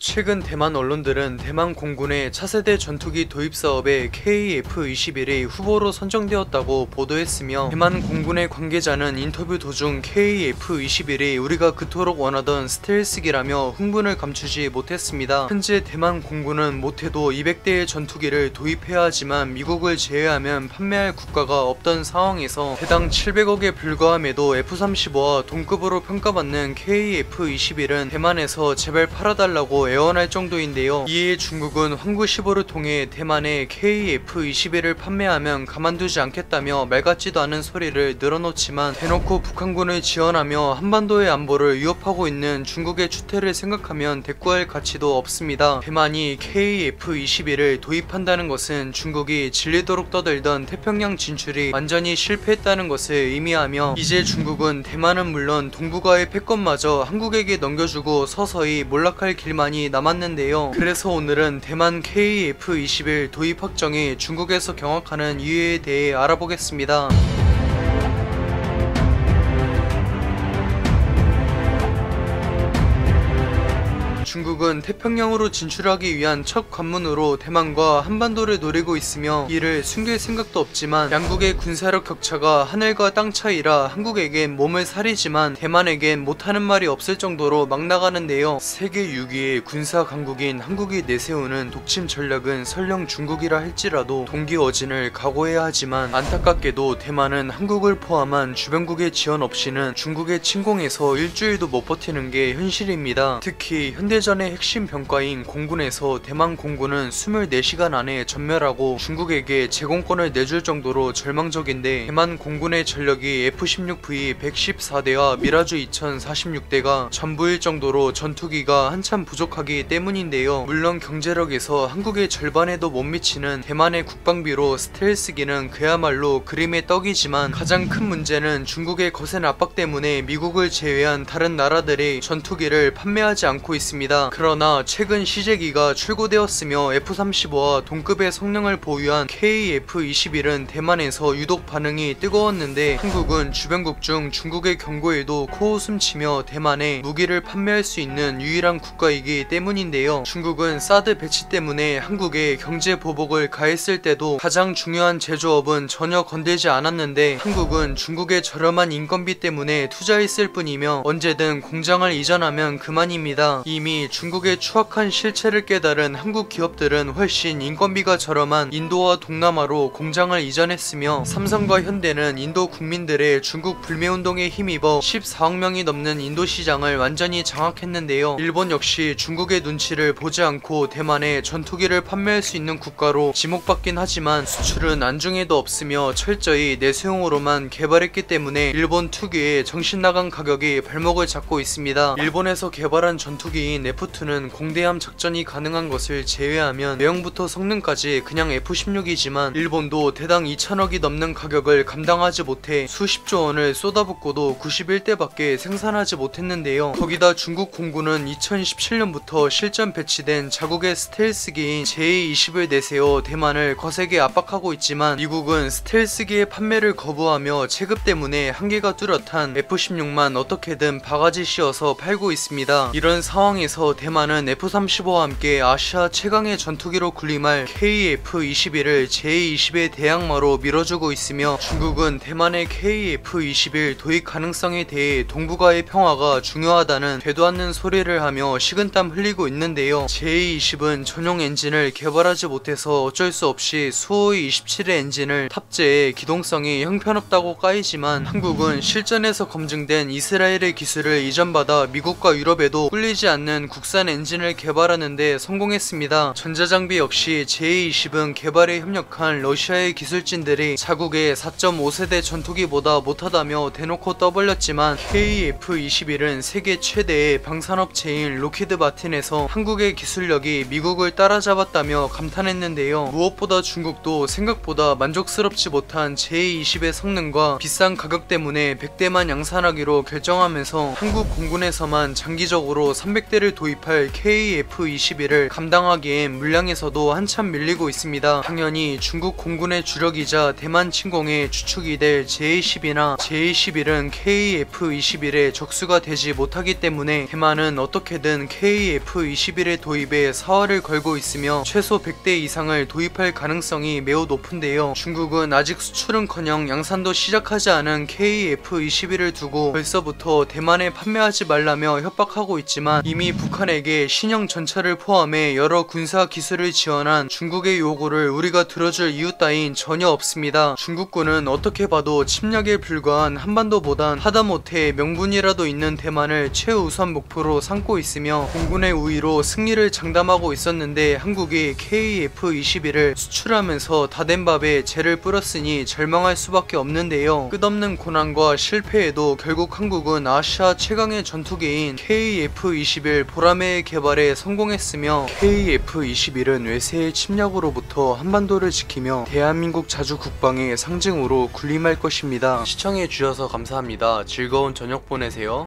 최근 대만 언론들은 대만 공군의 차세대 전투기 도입 사업에 KF-21이 후보로 선정되었다고 보도했으며, 대만 공군의 관계자는 인터뷰 도중 KF-21이 우리가 그토록 원하던 스텔스기라며 흥분을 감추지 못했습니다. 현재 대만 공군은 못해도 200대의 전투기를 도입해야 하지만 미국을 제외하면 판매할 국가가 없던 상황에서 대당 700억에 불과함에도 F-35와 동급으로 평가받는 KF-21은 대만에서 제발 팔아달라고 애원할 정도인데요. 이에 중국은 황구15를 통해 대만에 KF-21을 판매하면 가만두지 않겠다며 말같지도 않은 소리를 늘어놓지만, 대놓고 북한군을 지원하며 한반도의 안보를 위협하고 있는 중국의 추태를 생각하면 대꾸할 가치도 없습니다. 대만이 KF-21을 도입한다는 것은 중국이 질리도록 떠들던 태평양 진출이 완전히 실패했다는 것을 의미하며, 이제 중국은 대만은 물론 동북아의 패권마저 한국에게 넘겨주고 서서히 몰락할 길만이 남았는데요. 그래서 오늘은 대만 KF-21 도입 확정이 중국에서 경악하는 이유에 대해 알아보겠습니다. 중국은 태평양으로 진출하기 위한 첫 관문으로 대만과 한반도를 노리고 있으며, 이를 숨길 생각도 없지만 양국의 군사력 격차가 하늘과 땅 차이라 한국에겐 몸을 사리지만 대만에겐 못하는 말이 없을 정도로 막 나가는데요. 세계 6위의 군사 강국인 한국이 내세우는 독침 전략은 설령 중국이라 할지라도 동기어진을 각오해야 하지만, 안타깝게도 대만은 한국을 포함한 주변국의 지원 없이는 중국의 침공에서 일주일도 못 버티는 게 현실입니다. 특히 현대전의 핵심 병과인 공군에서 대만 공군은 24시간 안에 전멸하고 중국에게 제공권을 내줄 정도로 절망적인데, 대만 공군의 전력이 F-16V 114대와 미라주 2046대가 전부일 정도로 전투기가 한참 부족하기 때문인데요. 물론 경제력에서 한국의 절반에도 못 미치는 대만의 국방비로 스텔스기는 그야말로 그림의 떡이지만, 가장 큰 문제는 중국의 거센 압박 때문에 미국을 제외한 다른 나라들이 전투기를 판매하지 않고 있습니다. 그러나 최근 시제기가 출고되었으며 F-35와 동급의 성능을 보유한 KF-21은 대만에서 유독 반응이 뜨거웠는데, 한국은 주변국 중 중국의 경고에도 코웃음치며 대만에 무기를 판매할 수 있는 유일한 국가이기 때문인데요. 중국은 사드 배치 때문에 한국에 경제 보복을 가했을 때도 가장 중요한 제조업은 전혀 건들지 않았는데, 한국은 중국의 저렴한 인건비 때문에 투자했을 뿐이며 언제든 공장을 이전하면 그만입니다. 이미 중국의 추악한 실체를 깨달은 한국 기업들은 훨씬 인건비가 저렴한 인도와 동남아로 공장을 이전했으며, 삼성과 현대는 인도 국민들의 중국 불매운동에 힘입어 14억 명이 넘는 인도 시장을 완전히 장악했는데요. 일본 역시 중국의 눈치를 보지 않고 대만에 전투기를 판매할 수 있는 국가로 지목받긴 하지만 수출은 안중에도 없으며 철저히 내수용으로만 개발했기 때문에 일본 특유의 정신나간 가격이 발목을 잡고 있습니다. 일본에서 개발한 전투기인 F-2는 공대함 작전이 가능한 것을 제외하면 내형부터 성능까지 그냥 F-16이지만 일본도 대당 2천억이 넘는 가격을 감당하지 못해 수십조 원을 쏟아붓고도 91대밖에 생산하지 못했는데요. 거기다 중국 공군은 2017년부터 실전 배치된 자국의 스텔스기인 JA-20을 내세워 대만을 거세게 압박하고 있지만, 미국은 스텔스기의 판매를 거부하며 체급 때문에 한계가 뚜렷한 F-16만 어떻게든 바가지 씌워서 팔고 있습니다. 이런 상황에서 대만은 F-35와 함께 아시아 최강의 전투기로 군림할 KF-21을 JA-20의 대항마로 밀어주고 있으며, 중국은 대만의 KF-21 도입 가능성에 대해 동북아의 평화가 중요하다는 되도 않는 소리를 하며 식은땀 흘리고 있는데요. JA-20은 전용 엔진을 개발하지 못해서 어쩔 수 없이 수호의 27의 엔진을 탑재해 기동성이 형편없다고 까이지만, 한국은 실전에서 검증된 이스라엘의 기술을 이전받아 미국과 유럽에도 꿀리지 않는 국산 엔진을 개발하는데 성공했습니다. 전자장비 역시 JA-20은 개발에 협력한 러시아의 기술진들이 자국의 4.5세대 전투기보다 못하다며 대놓고 떠벌렸지만, KF-21은 세계 최대의 방산업체인 로키드 마틴에서 한국의 기술력이 미국을 따라잡았다며 감탄했는데요. 무엇보다 중국도 생각보다 만족스럽지 못한 JA-20의 성능과 비싼 가격 때문에 100대만 양산하기로 결정하면서 한국 공군에서만 장기적으로 300대를 도입할 KF-21을 감당하기엔 물량에서도 한참 밀리고 있습니다. 당연히 중국 공군의 주력이자 대만 침공의 주축이 될 J-10이나 J-11은 KF-21의 적수가 되지 못하기 때문에 대만은 어떻게든 KF-21의 도입에 사활을 걸고 있으며 최소 100대 이상을 도입할 가능성이 매우 높은데요. 중국은 아직 수출은커녕 양산도 시작하지 않은 KF-21을 두고 벌써부터 대만에 판매하지 말라며 협박하고 있지만 이미 북한에게 신형 전차를 포함해 여러 군사 기술을 지원한 중국의 요구를 우리가 들어줄 이유 따윈 전혀 없습니다. 중국군은 어떻게 봐도 침략에 불과한 한반도보단 하다못해 명분이라도 있는 대만을 최우선 목표로 삼고 있으며 공군의 우위로 승리를 장담하고 있었는데 한국이 KF-21을 수출하면서 다 된 밥에 재를 뿌렸으니 절망할 수밖에 없는데요. 끝없는 고난과 실패에도 결국 한국은 아시아 최강의 전투기인 KF-21 보라매의 개발에 성공했으며 KF-21은 외세의 침략으로부터 한반도를 지키며 대한민국 자주 국방의 상징으로 군림할 것입니다. 시청해주셔서 감사합니다. 즐거운 저녁 보내세요.